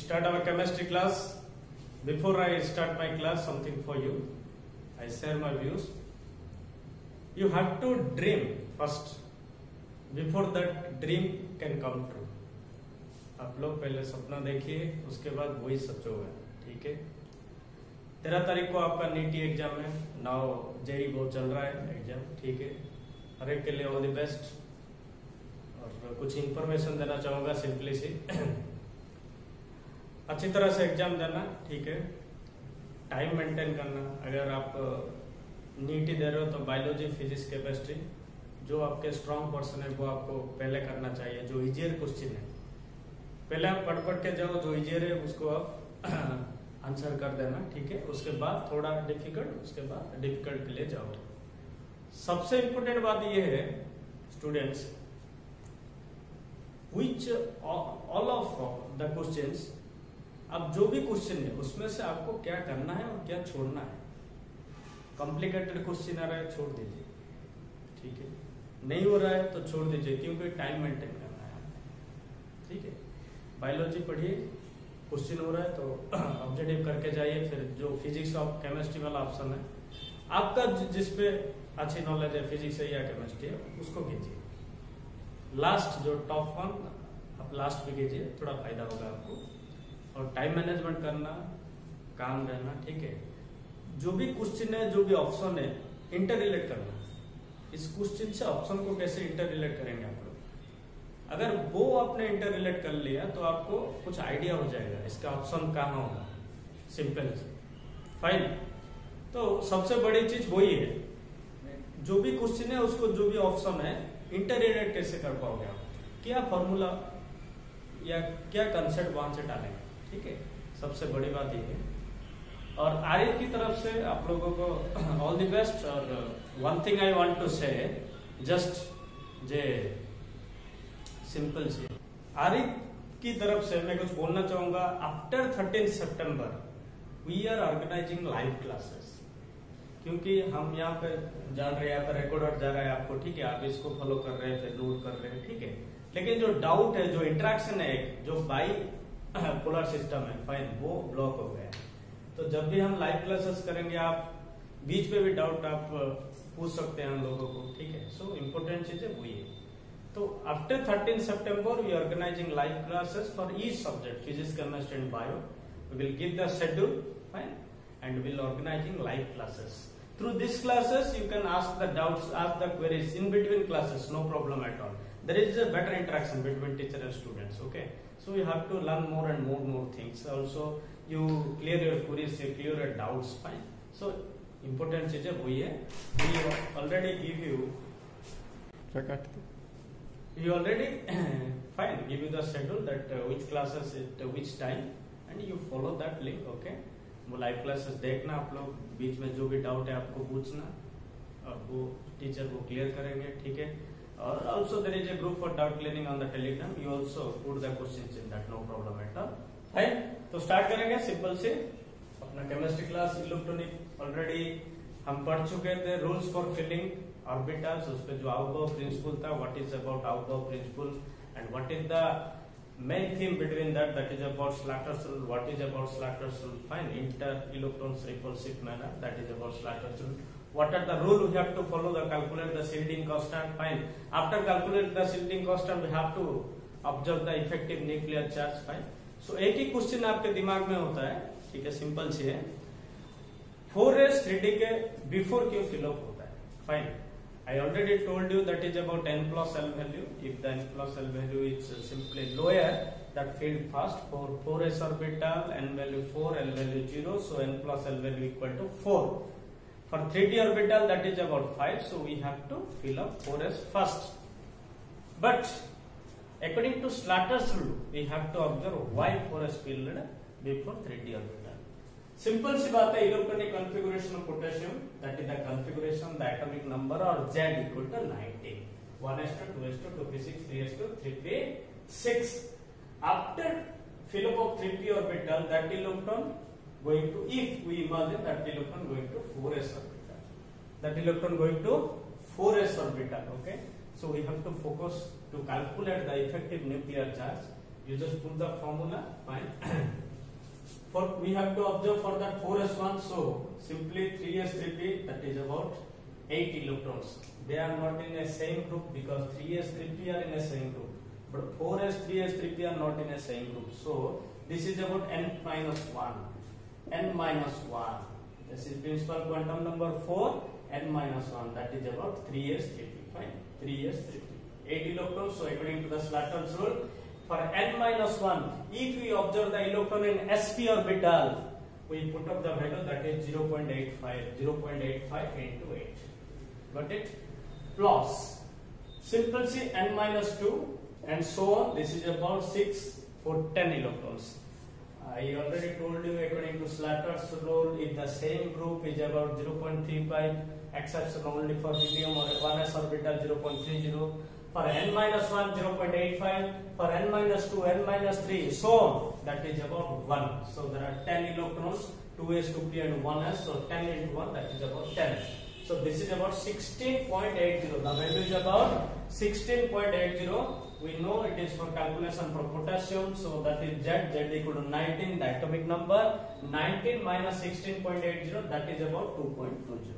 start our chemistry class. Before I start my class, something for you. I share my views. You have to dream first. Before that dream can come true. आप लोग पहले सपना देखिए, उसके बाद वही सच होगा, ठीक है। 13 तारीख को आपका नीटी एग्जाम है, नाउ जेई वो चल रहा है एग्जाम, ठीक है। हर एक के लिए ऑल द बेस्ट। और कुछ इंफॉर्मेशन देना चाहूंगा सिंपली सी। अच्छी तरह से एग्जाम देना, ठीक है। टाइम मेंटेन करना। अगर आप नीटी दे रहे हो तो बायोलॉजी, फिजिक्स, केमिस्ट्री जो आपके स्ट्रॉन्ग पर्सन है वो आपको पहले करना चाहिए। जो इजियर क्वेश्चन है पहले आप पढ़ के जाओ, जो इजियर है उसको आप आंसर कर देना, ठीक है। उसके बाद थोड़ा डिफिकल्ट, उसके बाद डिफिकल्ट के लिए जाओ। सबसे इंपोर्टेंट बात यह है students, which all of the questions, अब जो भी क्वेश्चन है उसमें से आपको क्या करना है और क्या छोड़ना है। कॉम्प्लिकेटेड क्वेश्चन आ रहा है छोड़ दीजिए, ठीक है। नहीं हो रहा है तो छोड़ दीजिए, क्योंकि टाइम मेंटेन करना है, ठीक है। बायोलॉजी पढ़िए, क्वेश्चन हो रहा है तो ऑब्जेक्टिव करके जाइए। फिर जो फिजिक्स और केमिस्ट्री वाला ऑप्शन है आपका, जिसपे अच्छी नॉलेज है फिजिक्स है या केमिस्ट्री है, उसको कीजिए। लास्ट जो टॉप वन आप लास्ट पे कीजिए, थोड़ा फायदा होगा आपको। और टाइम मैनेजमेंट करना, काम रहना, ठीक है। जो भी क्वेश्चन है, जो भी ऑप्शन है, इंटर रिलेट करना। इस क्वेश्चन से ऑप्शन को कैसे इंटर रिलेट करेंगे आप लोग। अगर वो आपने इंटर रिलेट कर लिया तो आपको कुछ आइडिया हो जाएगा इसका ऑप्शन कहाँ होगा। Simple fine. तो सबसे बड़ी चीज वही है, जो भी क्वेश्चन है उसको, जो भी ऑप्शन है, इंटर रिलेट कैसे कर पाओगे आप, क्या फॉर्मूला या क्या कंसेप्ट वहां से डालेंगे, ठीक है। सबसे बड़ी बात ये है। और आरिफ की तरफ से आप लोगों को ऑल द बेस्ट। और one thing I want to say, just J simple C Arif की तरफ से मैं कुछ बोलना चाहूंगा। After 13 September we are organising live classes, क्योंकि हम यहाँ पे जान रहे हैं, यहाँ पे रिकॉर्डर जा रहा है आपको, ठीक है। आप इसको फॉलो कर रहे हैं, फिर नोट कर रहे हैं, ठीक है। लेकिन जो डाउट है, जो इंटरेक्शन है, जो बाई पोलर सिस्टम है, फाइन, वो ब्लॉक हो गया। तो जब भी हम लाइव क्लासेस करेंगे, आप बीच पे भी डाउट आप पूछ सकते हैं हम लोगों को, ठीक है। सो इम्पोर्टेंट चीज है वही है। तो after 13 September we organising live classes for each subject, physics, chemistry and bio. We will give the schedule, fine, and will organising live classes. Through these classes, you can ask the doubts, ask the queries in between classes, no problem at all. There is a better interaction between teacher and students, okay? So you have to learn more and more things. Also, you clear your queries, you clear your doubts, fine. So important चीज़ है वही है। We already give you, we already fine, give you the schedule that which classes at which time, and you follow that link, okay? वो live classes देखना, आप लोग बीच में जो भी डाउट है आपको पूछना, और वो टीचर वो क्लियर करेंगे, ठीक है। और also there is a group for doubt clearing on the Telegram. You also put the questions in that, no problem at all, fine. तो स्टार्ट करेंगे सिंपल से अपना केमिस्ट्री क्लास। इलेक्ट्रॉनिक ऑलरेडी हम पढ़ चुके थे, रूल्स फॉर फिलिंग ऑर्बिटल्स। उस पर जो आउटबाउ प्रिंसिपल था, what is about Aufbau principle and what is the main theme between that is about Slater's rule. What is about Slater's rule? Fine. Inter-electrons repulsive manner, that is about Slater's rule. What are the rule we have to follow? The calculate the shielding constant. Fine. After calculate the shielding constant, we have to observe the effective nuclear charge. Fine. So एक ही question आपके दिमाग में होता है, ठीक है, simple सी है। 4s 3d के बिफोर क्यों फिलअप होता है? Fine. I already told you that is about n plus l value. If the n plus l value is simply lower, that field fast for 4s orbital, n value 4, l value 0, so n plus l value equal to 4. For 3d orbital, that is about 5, so we have to fill up 4s first. But according to Slater's rule, we have to observe why 4s filled before 3d orbital. Simple सी बात है, electronic configuration of potassium, that is the configuration, the atomic number, और Z equal to 90, 1s2 2s2 2p6 3s2 3p6. After fill up of 3p orbital, that electron going to, if we imagine that electron going to 4s orbital, that electron going to 4s orbital, okay? So we have to focus to calculate the effective nuclear charge You just put the formula, fine. For we have to observe for that 4s1, so simply 3s3p, that is about 8 electrons. They are not in a same group because 3s3p are in a same group, but 4s3s3p are not in a same group. So this is about n minus 1. N minus 1. This is principal quantum number 4. N minus 1. That is about 3s3p. Fine. 3s3p. 8 electrons. So according to the Slater's rule, for n minus 1, if we observe the electron in sp orbital, we put up the value, that is 0.85. 0.85 into 8. Got it? Plus simple C n minus 2 and so on. This is about 6 for 10 electrons. I already told you, according to Slater's rule, if the same group is about 0.35, exception only for helium or 1s orbital 0.30, for n minus 1 0.85, for n minus 2 n minus 3, so on, that is about 1. So there are 10 electrons, 2s, 2p and 1s, so 10 into 1, that is about 10. So this is about 16.80. The value is about 16.80. We know it is for calculation for potassium. So that is Z equal to 19, the atomic number. 19 minus 16.80, that is about 2.20.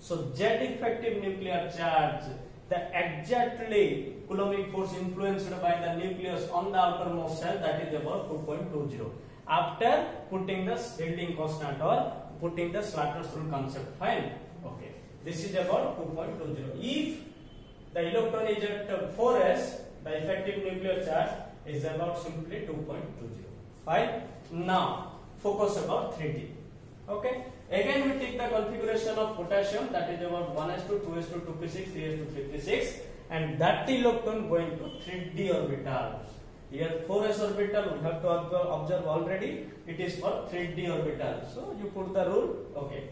So Z effective nuclear charge, the exactly Coulombic force influenced by the nucleus on the outermost shell, that is about 2.20. After putting the shielding constant or putting the Slater's rule concept. Fine. Okay. This is about 2.20. If the electron is at 4s, the effective nuclear charge is about simply 2.20. Fine. Now focus about 3D. Okay. Again we take the configuration of potassium, that is about 1s2, 2s2, 2p6, 3s2, 3p6, and that electron going to 3d orbital. Here 4s orbital we have to observe already. It is for 3d orbital. So you put the rule. Okay.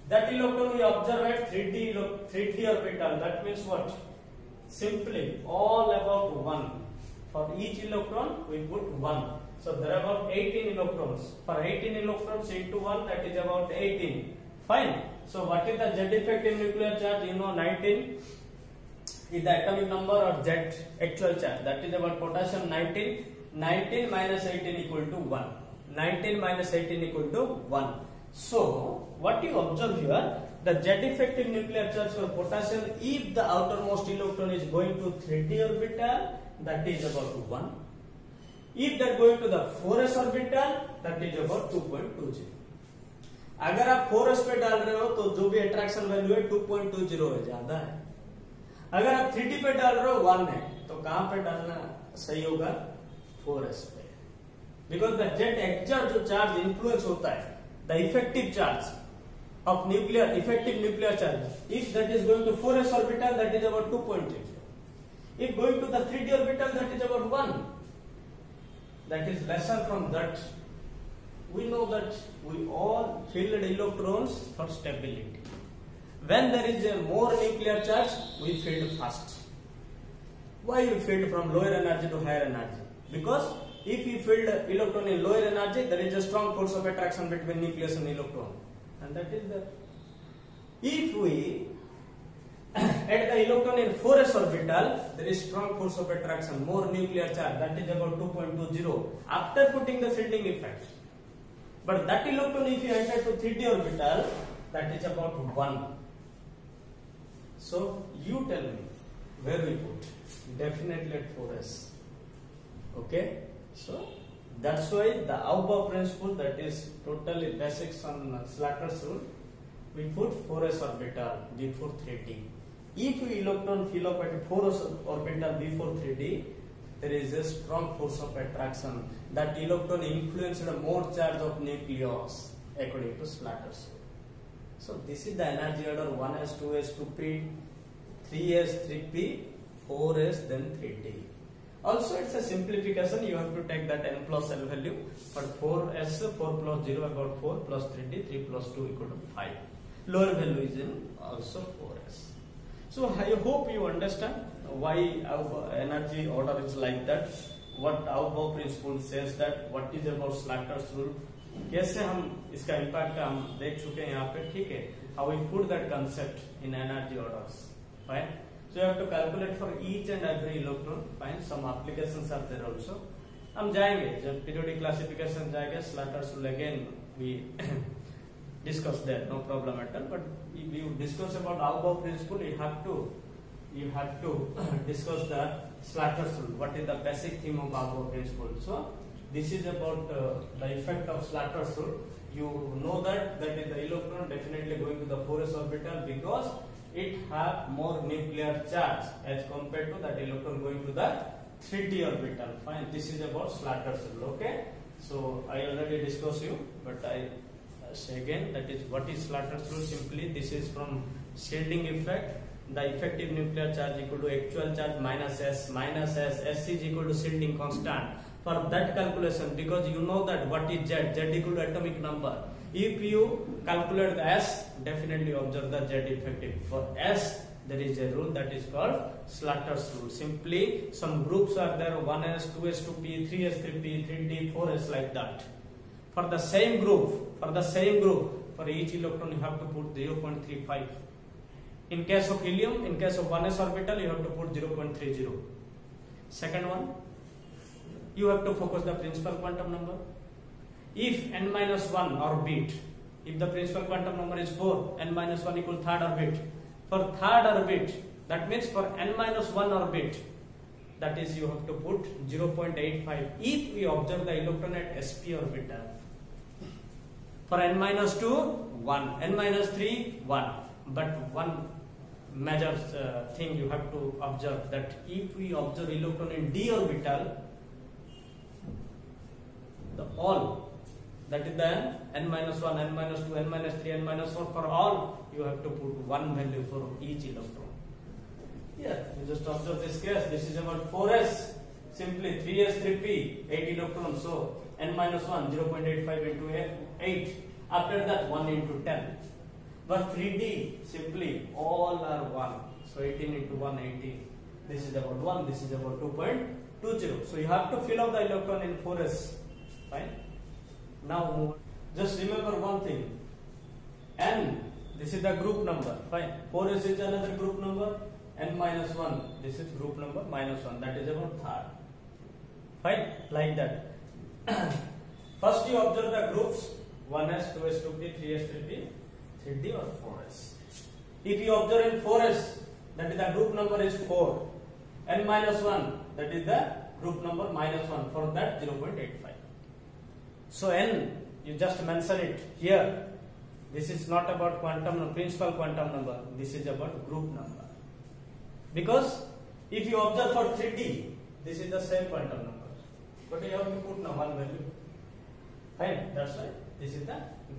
That electron we observe at 3d orbital. That means what? Simply all about 1. For each electron we put 1. So there are about 18 electrons. For 18 electrons into 1, that is about 18. Fine. So what is the Z effective nuclear charge? You know 19 is the atomic number or Z actual charge. That is about potassium 19. 19 minus 18 equal to 1. 19 minus 18 equal to 1. So what you observe here, the Z effective nuclear charge for potassium, if the outermost electron is going to 3d orbital, that is about 1. If they are going to the 4s orbital, that is about 2.20. अगर आप 4s पे डाल रहे हो तो जो भी attraction value है 2.20 है, ज्यादा है. अगर आप 3d पे डाल रहे हो 1 है, तो कहां पे डालना सही होगा? 4s पे. Because the jet exert जो चार्ज इन्फ्लुएंस होता है, the effective charge of nuclear, effective nuclear charge, if that is going to 4s orbital, that is about 2.20. If going to the 3d orbital, that is about 1. That is lesser from that. We know that we all filled electrons for stability. When there is a more nuclear charge, we filled first. Why we filled from lower energy to higher energy? Because if you filled electron in lower energy, there is a strong force of attraction between nucleus and electron, and that is there. If we at the electron in 4s orbital, there is strong force of attraction, more nuclear charge, that is about 2.20 after putting the shielding effect. But that electron, if you enter to 3d orbital, that is about 1. So you tell me where we put? Definitely at 4s. Okay. So that's why the Aubert principle, that is totally basics on Slater's rule, we put 4s orbital before 3d. If we electron fill up at 4s orbital before 3d, there is a strong force of attraction. That electron influenced more charge of nucleus according to Slater's rule. So this is the energy order: 1s, 2s, 2p, 3s, 3p, 4s, then 3d. Also it's a simplification, you have to take that n plus l value. For 4s, 4 plus 0 about 4 plus 3d, 3 plus 2 equal to 5. Lower value is in also 4s. So I hope you understand why our energy order is like that, what Aubert principle says that, what is about Slater's rule, कैसे हम इसका impact का हम देख चुके हैं यहाँ पे, ठीक है. How we put that concept in energy orders. Fine. So you have to calculate for each and every electron. Fine. Some applications are there also. हम जाएंगे जब पीरियोडिक क्लासिफिकेशन जाएंगे, Slater's will again we discuss that, no problem at all. But if you discuss about Aufbau principle, you have to discuss the Slaughter's rule. What is the basic theme of Aufbau principle? So this is about the effect of Slaughter's rule. You know that is the electron definitely going to the 4s orbital because it have more nuclear charge as compared to that electron going to the 3d orbital. Fine. This is about Slaughter's rule. Okay. So I already discussed you, but I say again, that is what is Slaughter's rule. Simply this is from shielding effect. The effective nuclear charge equal to actual charge minus S is equal to shielding constant. For that calculation, because you know that what is Z equal to atomic number. If you calculate the S, definitely observe the Z effective. For S, there is a rule that is called Slaughter's rule. Simply some groups are there, 1s, 2s, 2p, 3s, 3p, 3d, 4s, like that. For the same group, for each electron you have to put 0.35. In case of helium, in case of 1s orbital, you have to put 0.30. Second one, you have to focus the principal quantum number. If n minus 1 orbit, if the principal quantum number is 4, n minus 1 equal third orbit. For third orbit, that means for n minus 1 orbit, that is you have to put 0.85 if we observe the electron at sp orbital. For n minus 2, 1, n minus 3, 1. But one major thing you have to observe, that if we observe electron in d orbital, the all, that is the n minus 1, n minus 2, n minus 3, n minus 4, for all you have to put one value for each electron. Here you just observe this case. This is about 4s, simply 3s, 3p, 8 electrons, so n minus 1, 0.85 into 8. After that 1 into 10. But 3d, simply all are 1. So 18 into 1, 18. This is about 1, this is about 2.20. So you have to fill up the electron in 4s. Fine. Now move. Just remember one thing. N, this is the group number. Fine. 4s is another group number. N minus 1, this is group number minus 1. That is about third. Fine. Like that. First you observe the groups 1s, 2s, 2p, 3s, 3p, 3d or 4s. If you observe in 4s, that is the group number is 4. N minus 1, that is the group number minus 1. For that 0.85. So N, you just mention it here. This is not about quantum, principal quantum number. This is about group number. Because if you observe for 3d, this is the same quantum number. But you have to put now one value. Fine, that's right. This is the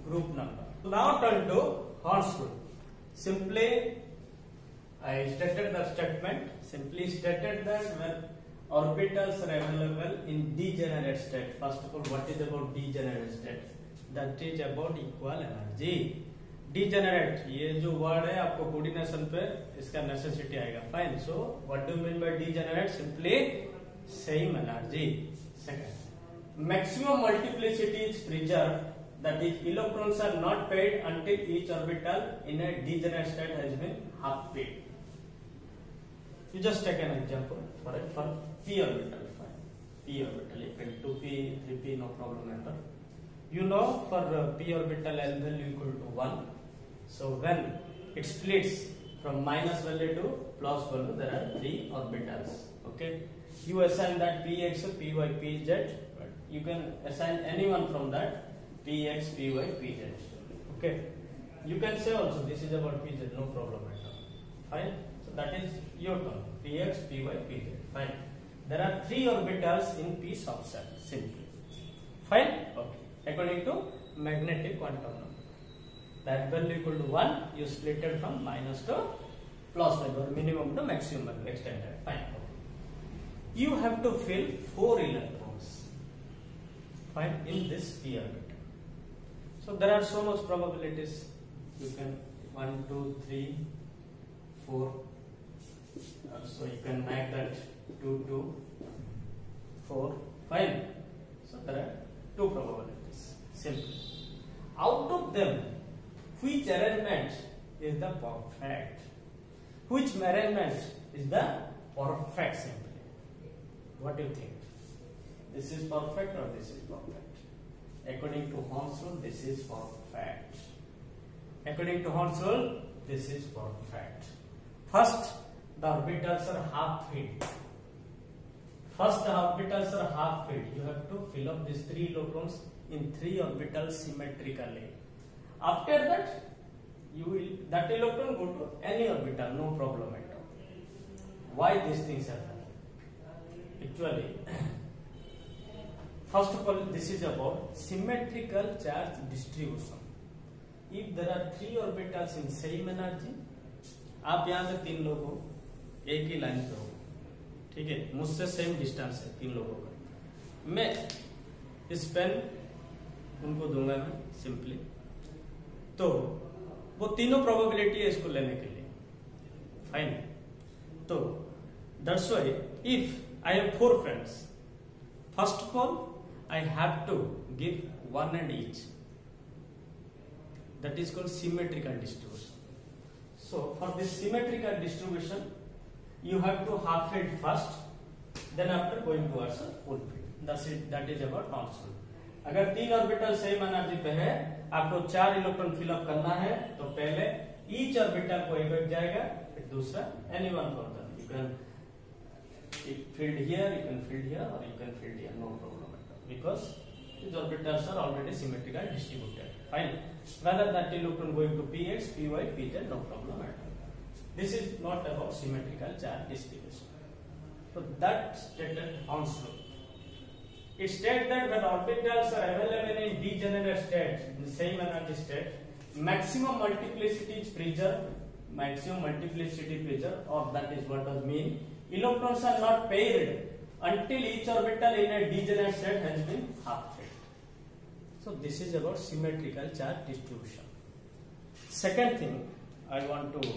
group number. Now turn to Horn's rule. Simply, I stated the statement. Simply stated that when orbitals are available in degenerate state. First of all, what is about degenerate state? That is about equal energy. Degenerate, ये जो word है आपको coordination पे इसका necessity आएगा. Fine. So, what do you mean by degenerate? Simply same energy. Second, maximum multiplicity is preserved. That is, electrons are not paired until each orbital in a degenerate state has been half paired. You just take an example for p orbital. Fine. P orbital equal to p, 3p, no problem at all. You know for p orbital L value equal to 1. So when it splits from minus value to plus value, there are 3 orbitals. Okay. You assign that px, py, pz. But you can assign anyone from that. Px, Py, Pz. Okay. You can say also this is about Pz, no problem at all. Fine. So that is your term. Px, Py, Pz. Fine. There are 3 orbitals in p subset. Simply. Fine. Okay. According to magnetic quantum number. That value equal to 1. You split it from minus to plus value, or minimum to maximum value extended. Fine. Okay. You have to fill 4 electrons. Fine. In this p orbital. So there are so much probabilities. You can 1, 2, 3, 4. So you can make that 2, 2, 4. Fine. So there are 2 probabilities. Simple. Out of them, which arrangement is the perfect? Which arrangement is the perfect? Simply. What do you think? this is perfect or this is perfect. According to Horn's rule, this is perfect. According to Horn's rule, this is perfect. First, the orbitals are half filled. First, the orbitals are half filled. You have to fill up these 3 electrons in 3 orbitals symmetrically. After that, that electron go to any orbital, no problem at all. Why these things happen? Actually, first of all, this is about symmetrical charge distribution. If there are 3 orbitals in same energy, आप यहाँ पे 3 लोग हो, एक ही line पे हो, ठीक है, मुझसे सेम डिस्टेंस है 3 लोगों का, मैं इस पेन उनको दूंगा मैं सिंपली, तो वो तीनों प्रोबेबिलिटी है इसको लेने के लिए, फाइन. तो that's why if I have 4 friends, first of all I have to give 1 and each. That is called symmetrical distribution. So for this symmetrical distribution, you have to half fill first, then after going towards a full fill. That's it. That is about Horn's rule. अगर 3 orbital same energy पे है, आपको 4 electron fill up करना है, तो पहले each orbital को एक जाएगा, फिर दूसरा anyone from them. You can fill here, you can fill here, or you can fill here, no problem. Because these orbitals are already symmetrically distributed. Fine. Whether that electron going to px, py, pz, no problem at all. This is not about symmetrical charge distribution. So that stated Horn's rule. It states that when orbitals are available in degenerate state, in the same energy state, maximum multiplicity is preserved. Maximum multiplicity preserved, or that is what does mean. Electrons are not paired until each orbital in a degenerate state has been half filled. So this is about symmetrical charge distribution. Second thing I want to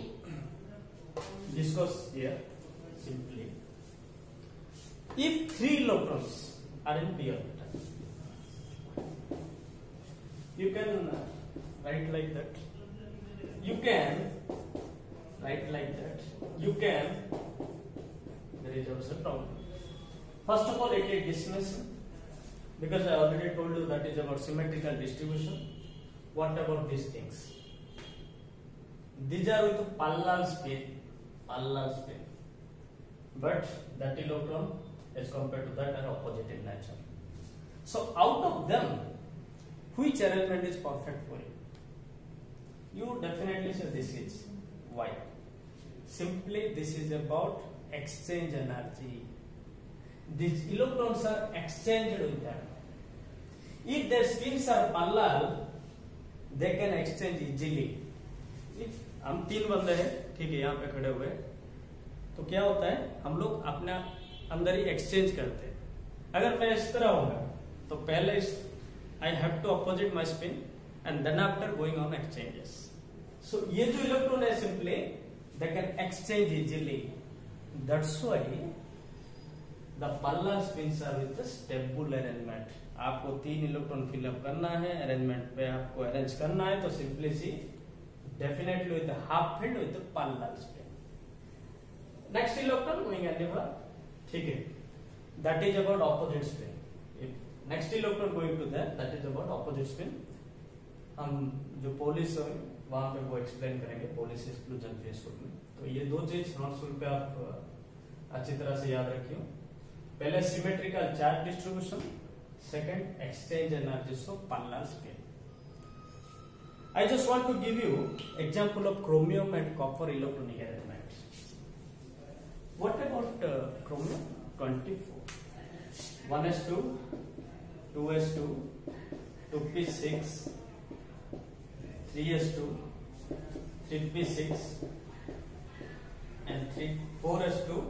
discuss here simply, if 3 electrons are in p orbital, you can write like that, you can write like that, you can, there is also a problem. First of all, it is dismissed because I already told you that is about symmetrical distribution. What about these things? These are with parallel spin, but that electron as compared to that are opposite in nature. So out of them, which arrangement is perfect for you? You definitely say this is. Why? Simply this is about exchange energy. These electrons are exchanged with them. If their spins are parallel, they can exchange easily. If हम 3 बंदे हैं, ठीक है, यहाँ पे खड़े हुए, तो क्या होता है, हम लोग अपना अंदर ही एक्सचेंज करते हैं. अगर मैं इस तरह होगा, तो पहले I have to opposite my spin and then after going on exchanges. So ये जो इलेक्ट्रॉन है simply they can exchange easily. That's why the parallel spins are with the stable arrangement. आपको 3 इलेक्ट्रॉन फिलअप करना है, arrangement पे आपको arrange करना है, तो simply see definitely with half filled with parallel spin. Next electron going anywhere, ठीक है, that is about opposite spin. Next electron going to that is about opposite spin. हम जो पोलिस वहां पे वो एक्सप्लेन करेंगे, पोलिस एक्सक्लूजन फेस में. तो ये 2 चीज हॉर्न्स रूल पे आप अच्छी तरह से याद रखियो. पहले symmetrical charge distribution, second exchange energies of parallel spin. I just want to give you example of chromium and copper electronic arrangement. What about chromium? 24. 1s2, 2s2, 2p6, 3s2, 3p6, and 4s2.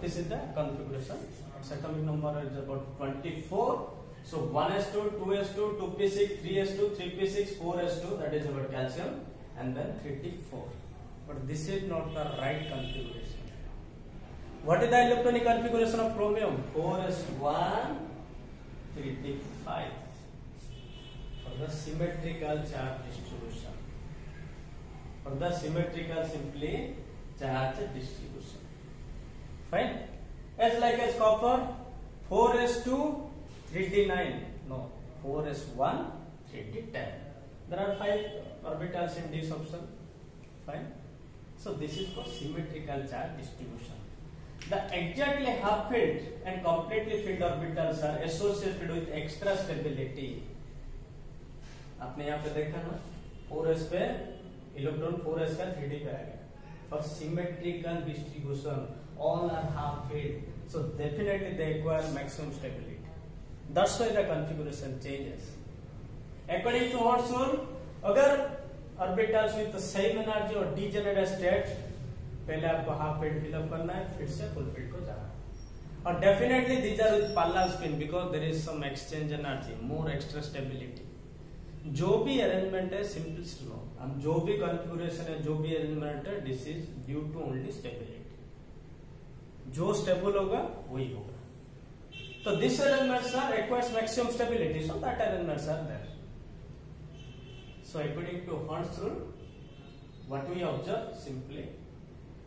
This is the configuration. Its atomic number is about 24. So 1s2, 2s2, 2p6, 3s2, 3p6, 4s2, that is about calcium, and then 34. But this is not the right configuration. What is the electronic configuration of chromium? 4s1, 3p5. For the symmetrical charge distribution. For the symmetrical simply charge distribution. Fine. As like as copper 4s2 3d9. No, 4s1 3d10. There are 5 orbitals in this option. Fine. So this is called symmetrical charge distribution. The exactly half filled and completely filled orbitals are associated with extra stability. आपने यहाँ पे देखा ना 4s पे electron 4s का 3d पे आ गया. For symmetrical distribution, all are half filled, so definitely they acquire maximum stability. That's why the configuration changes. According to Horn's rule, अगर orbitals with the same energy और degenerate state, पहले आपको half filled fill up करना है, फिर से full filled को जाना है. और definitely these are with parallel spin because there is some exchange energy, more extra stability. जो भी अरेंजमेंट है सिंपल सुनो, हम जो भी कॉन्फ़िगरेशन है, जो भी अरेंजमेंट है, this is due to only stability. जो स्टेबल होगा वही होगा. तो this arrangements are requires maximum stability, so that arrangements are there. So according to हॉर्न्स rule, what we observe simply,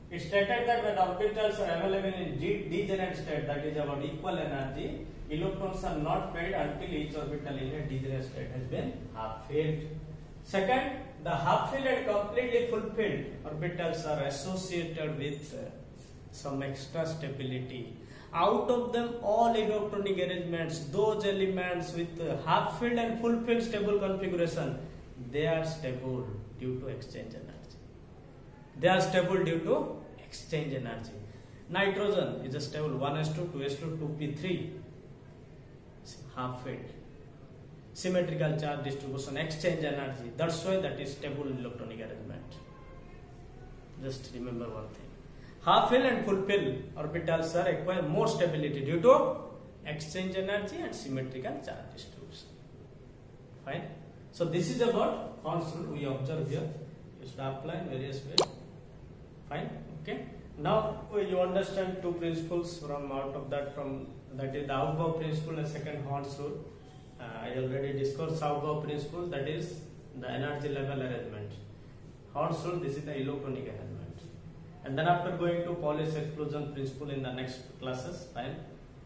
it stated that when orbitals are available in degenerate state, that is about equal energy, electrons are not filled until each orbital in a degenerate state has been half filled. Second, the half filled and completely fulfilled orbitals are associated with some extra stability. Out of them, all electronic arrangements, those elements with half filled and fulfilled stable configuration, they are stable due to exchange energy. They are stable due to exchange energy. Nitrogen is a stable 1s2, 2s2, 2p3, half filled. Symmetrical charge distribution, exchange energy. That's why that is stable electronic arrangement. Just remember one thing. Half filled and full filled orbitals are require more stability due to exchange energy and symmetrical charge distribution. Fine. So this is about Horn's rule we observe here. You should apply in various ways. Fine. Okay. Now you understand two principles from out of that. From that is the Aufbau principle and second Horn's rule. I already discussed Aufbau principle, that is the energy level arrangement. Horn's rule, this is the electronic arrangement. And then after going to Pauli's exclusion principle in the next classes. Fine.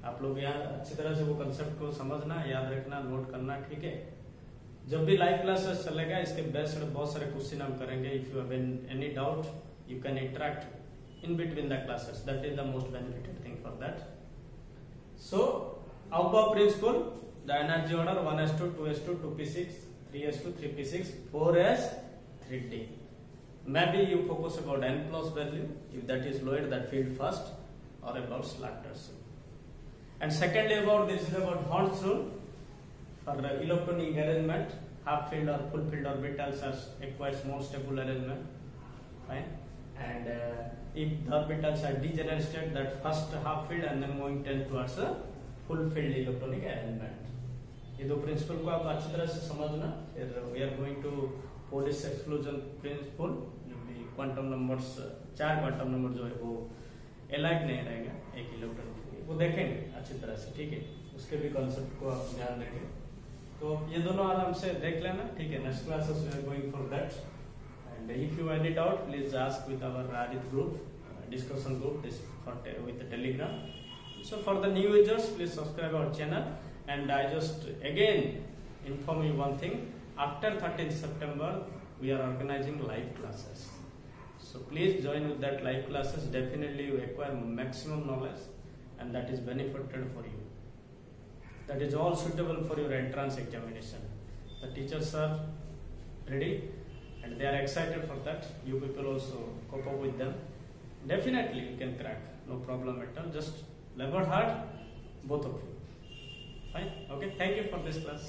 आप लोग यहाँ अच्छी तरह से वो concept को समझना, याद रखना, नोट करना. ठीक है. जब भी लाइव क्लासेस चलेगा इसके बेस्ड बहुत सारे क्वेश्चन हम करेंगे. If you have any doubt you can interact in between the classes. That is the most benefited thing for that. So Aufbau principle, the energy order 1s2, 2s2, 2p6, 3s2, 3p6, 4s, 3d. Maybe you focus about n plus value, if that is lowered, that field first, or about Slachter's rule. And secondly about this is about Horn's rule for the electronic arrangement. Half filled or full filled orbitals are acquires more stable arrangement. Fine. And if the orbitals are degenerate state, that first half filled and then moving towards a full filled electronic arrangement. ये दो principal को आप अच्छी तरह से समझना. फिर we are going to Pauli's exclusion principle. जो भी क्वांटम नंबर्स 4 क्वांटम नंबर जो है वो एलाइड नहीं रहेगा एक इलेक्ट्रॉन के लिए, वो देखेंगे अच्छी तरह से. ठीक है. उसके भी कॉन्सेप्ट को आप ध्यान रखें. तो ये दोनों आराम से देख लेना. ठीक है. Next classes we are going for that. And if you have any doubt, please ask with our Radit group, discussion group, this with the Telegram. So for the new users, please subscribe our channel. And I just again inform you one thing. After 13th September, we are organizing live classes. So please join with that live classes. Definitely you acquire maximum knowledge, and that is beneficial for you. That is all suitable for your entrance examination. The teachers are ready. And they are excited for that. You people also cope up with them. Definitely you can crack. No problem at all. Just labor hard, both of you. Fine. Okay. Thank you for this class.